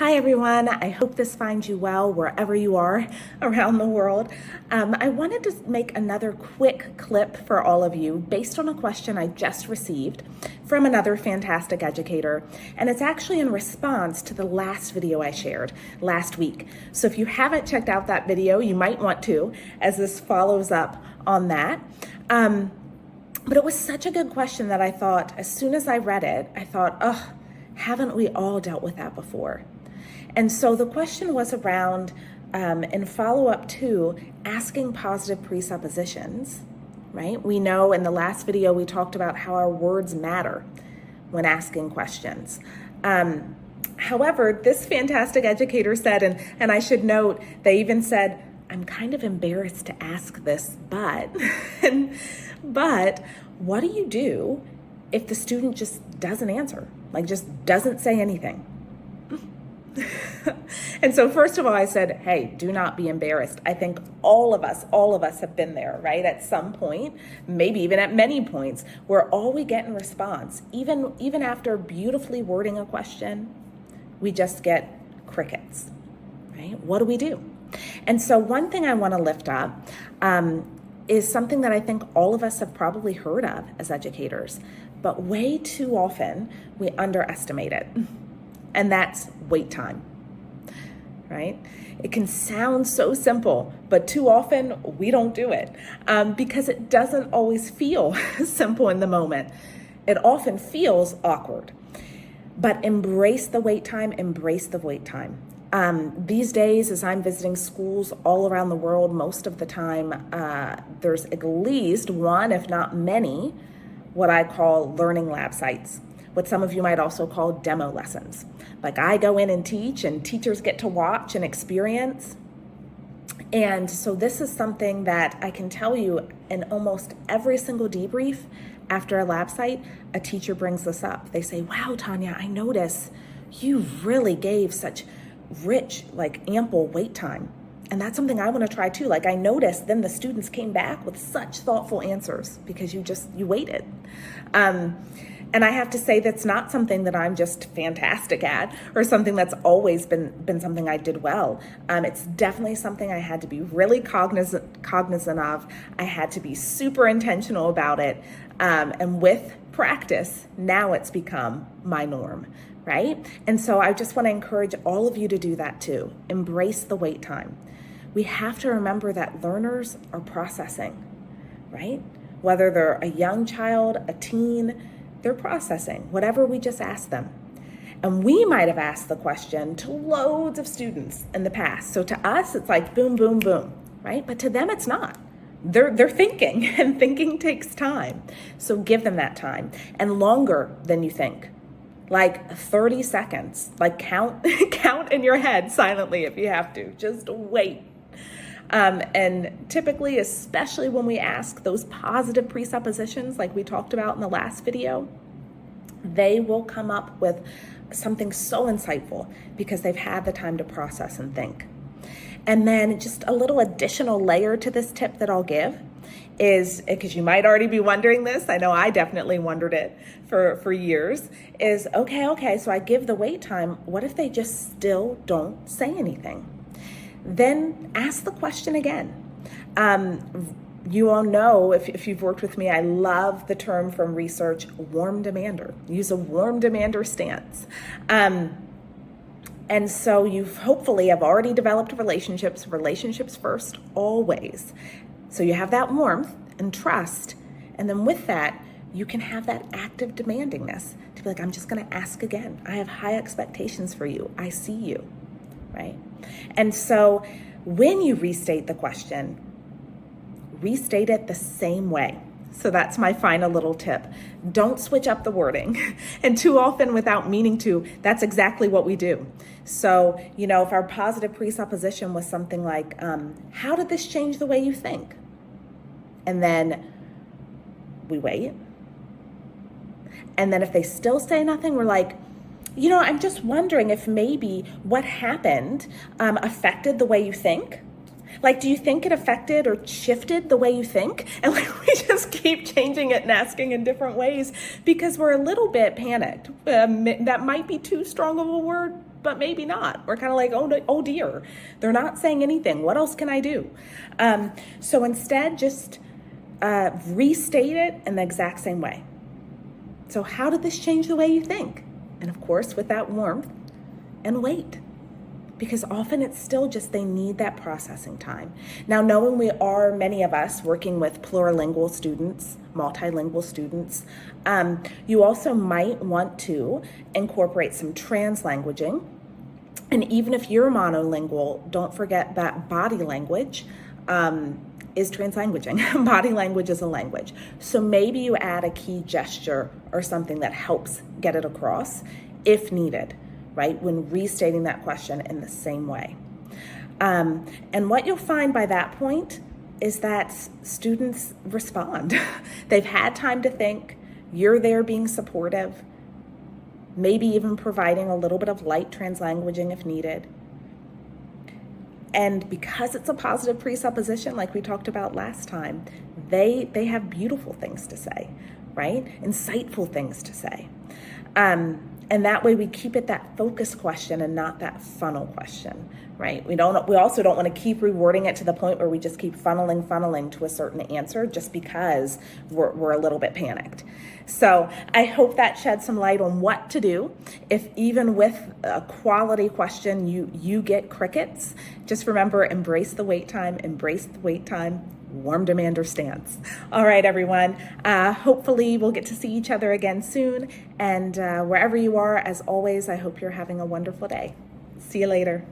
Hi everyone, I hope this finds you well wherever you are around the world. I wanted to make another quick clip for all of you based on a question I just received from another fantastic educator, and it's actually in response to the last video I shared last week. So if you haven't checked out that video, you might want to, as this follows up on that. But it was such a good question that I thought, as soon as I read it, I thought, oh, haven't we all dealt with that before? And so the question was around, in follow-up to asking positive presuppositions, right? We know in the last video we talked about how our words matter when asking questions. However, this fantastic educator said, and I should note, they even said, I'm kind of embarrassed to ask this, but, but what do you do if the student just doesn't answer, like just doesn't say anything? And so first of all, I said, hey, do not be embarrassed. I think all of us have been there, right? At some point, maybe even at many points, where all we get in response, even after beautifully wording a question, we just get crickets, right? What do we do? And so one thing I want to lift up is something that I think all of us have probably heard of as educators, but way too often we underestimate it. And that's wait time, right? It can sound so simple, but too often we don't do it because it doesn't always feel simple in the moment. It often feels awkward, but embrace the wait time, embrace the wait time. These days, as I'm visiting schools all around the world, most of the time, there's at least one, if not many, what I call learning lab sites, what some of you might also call demo lessons. Like I go in and teach, and teachers get to watch and experience. And so this is something that I can tell you in almost every single debrief after a lab site, a teacher brings this up. They say, wow, Tanya, I notice you really gave such rich, like ample wait time. And that's something I want to try too. Like I noticed then the students came back with such thoughtful answers because you waited. And I have to say that's not something that I'm just fantastic at or something that's always been something I did well. It's definitely something I had to be really cognizant of. I had to be super intentional about it. And with practice, now it's become my norm, right? And so I just want to encourage all of you to do that too. Embrace the wait time. We have to remember that learners are processing, right? Whether they're a young child, a teen, they're processing whatever we just asked them. And we might have asked the question to loads of students in the past. So to us, it's like boom, boom, boom, right? But to them, it's not. They're thinking, and thinking takes time. So give them that time, and longer than you think. Like 30 seconds, like count in your head silently if you have to, just wait. And typically, especially when we ask those positive presuppositions like we talked about in the last video, they will come up with something so insightful because they've had the time to process and think. And then just a little additional layer to this tip that I'll give is, because you might already be wondering this, I know I definitely wondered it for years, is okay, so I give the wait time. What if they just still don't say anything? Then ask the question again. You all know, if you've worked with me, I love the term from research, warm demander. Use a warm demander stance. And so you've hopefully have already developed relationships first, always. So you have that warmth and trust. And then with that, you can have that active demandingness to be like, I'm just going to ask again. I have high expectations for you. I see you, right? And so when you restate the question, restate it the same way. So that's my final little tip. Don't switch up the wording. And too often without meaning to, that's exactly what we do. So, if our positive presupposition was something like, how did this change the way you think? And then we wait. And then if they still say nothing, we're like, I'm just wondering if maybe what happened affected the way you think. Like, do you think it affected or shifted the way you think? And like, we just keep changing it and asking in different ways because we're a little bit panicked. That might be too strong of a word, but maybe not. We're kind of like, oh dear, they're not saying anything. What else can I do? So instead, just restate it in the exact same way. So how did this change the way you think? And of course, with that warmth, and wait. Because often it's still just they need that processing time. Now, knowing many of us working with plurilingual students, multilingual students, you also might want to incorporate some translanguaging. And even if you're monolingual, don't forget that body language is translanguaging. Body language is a language. So maybe you add a key gesture or something that helps get it across if needed, right? When restating that question in the same way. And what you'll find by that point is that students respond. They've had time to think, you're there being supportive, maybe even providing a little bit of light translanguaging if needed. And because it's a positive presupposition, like we talked about last time, they have beautiful things to say, right? Insightful things to say. And that way we keep it that focus question and not that funnel question, right? We also don't want to keep rewording it to the point where we just keep funneling to a certain answer just because we're a little bit panicked. So I hope that sheds some light on what to do. If even with a quality question, you get crickets, just remember, embrace the wait time, warm demander stance. All right, everyone. Hopefully we'll get to see each other again soon. And wherever you are, as always, I hope you're having a wonderful day. See you later.